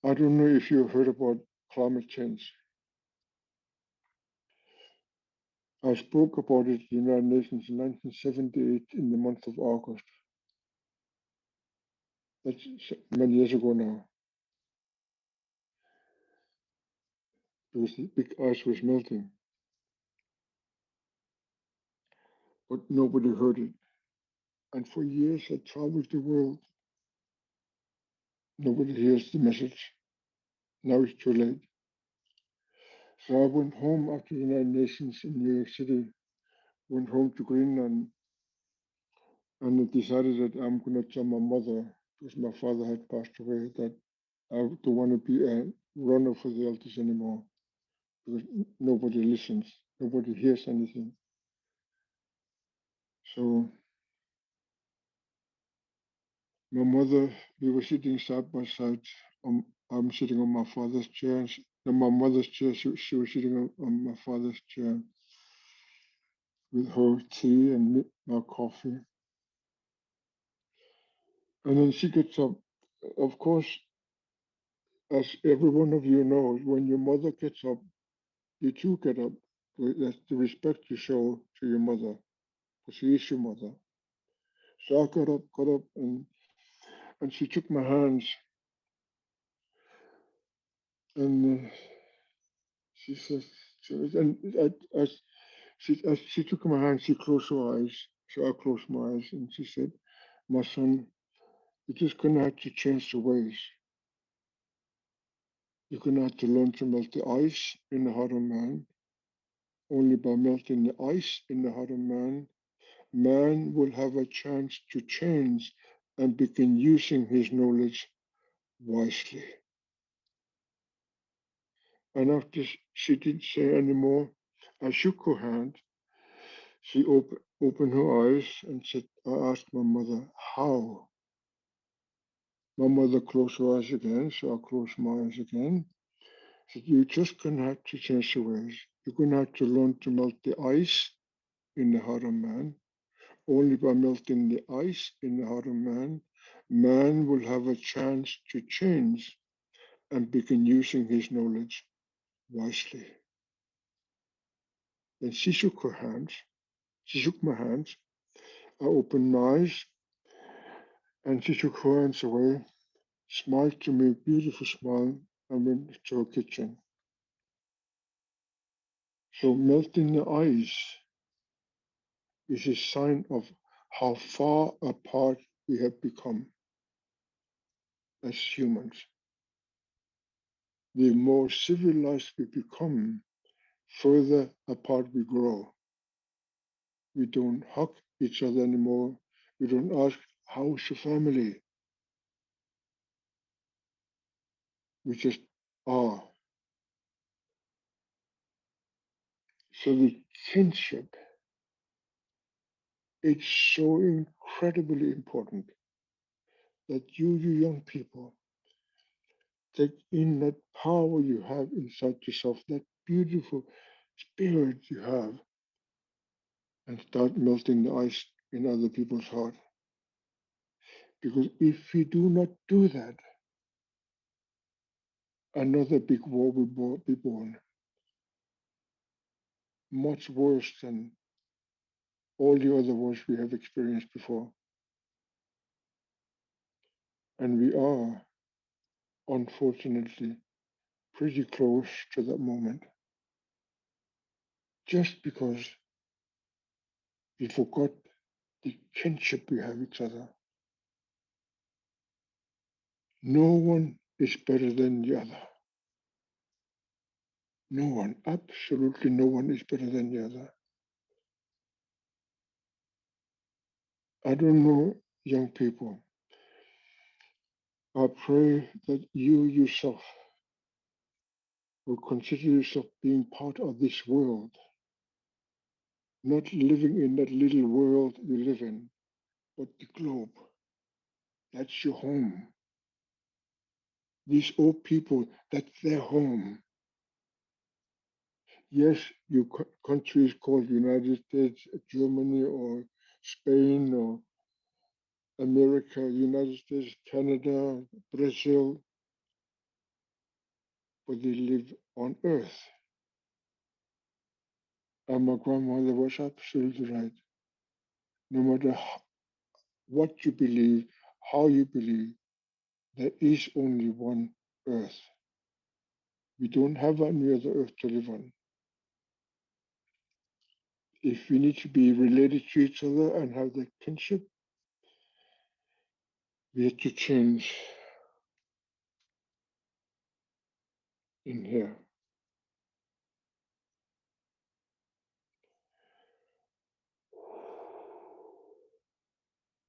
I don't know if you heard about climate change. I spoke about it at the United Nations in 1978 in the month of August. That's many years ago now. Because the big ice was melting. But nobody heard it. And for years I traveled the world. Nobody hears the message. Now it's too late. So I went home after the United Nations in New York City, went home to Greenland, and I decided that I'm going to tell my mother, because my father had passed away, that I don't want to be a runner for the elders anymore, because nobody listens, nobody hears anything. So my mother, we were sitting side by side. I'm sitting on my father's chair, and my mother's chair, she was sitting on my father's chair with her tea and my coffee. And then she gets up. Of course, as every one of you knows, when your mother gets up, you too get up. That's the respect you show to your mother, because she is your mother. So I got up, and she took my hands, and she says, as she took my hand, she closed her eyes. So I closed my eyes, and she said, "My son, you're just gonna have to change the ways. You're gonna have to learn to melt the ice in the heart of man. Only by melting the ice in the heart of man, man will have a chance to change and begin using his knowledge wisely." And after she didn't say any more, I shook her hand. She opened her eyes and said, I asked my mother, how? My mother closed her eyes again, so I closed my eyes again. She said, you're just going to have to change the ways. You're going to have to learn to melt the ice in the heart of man. Only by melting the ice in the heart of man, man will have a chance to change and begin using his knowledge wisely. Then she shook her hands. She shook my hands. I opened my eyes, and she took her hands away, smiled to me a beautiful smile, and went to her kitchen. So melting the ice is a sign of how far apart we have become as humans. The more civilized we become, further apart we grow. We don't hug each other anymore. We don't ask, how's your family? We just are. So the kinship, it's so incredibly important that you young people, take in that power you have inside yourself, that beautiful spirit you have, and start melting the ice in other people's heart. Because if we do not do that, another big war will be born, much worse than all the other wars we have experienced before. And we are, unfortunately, pretty close to that moment, just because we forgot the kinship we have each other. No one is better than the other. No one, absolutely no one is better than the other. I don't know, young people. I pray that you yourself will consider yourself being part of this world, not living in that little world you live in, but the globe. That's your home. These old people, that's their home. Yes, your country is called United States, Germany, or Spain, or America, United States, Canada, Brazil. but they live on Earth. And my grandmother was absolutely right. No matter what you believe, how you believe, there is only one Earth. We don't have any other Earth to live on. If we need to be related to each other and have that kinship, we have to change in here.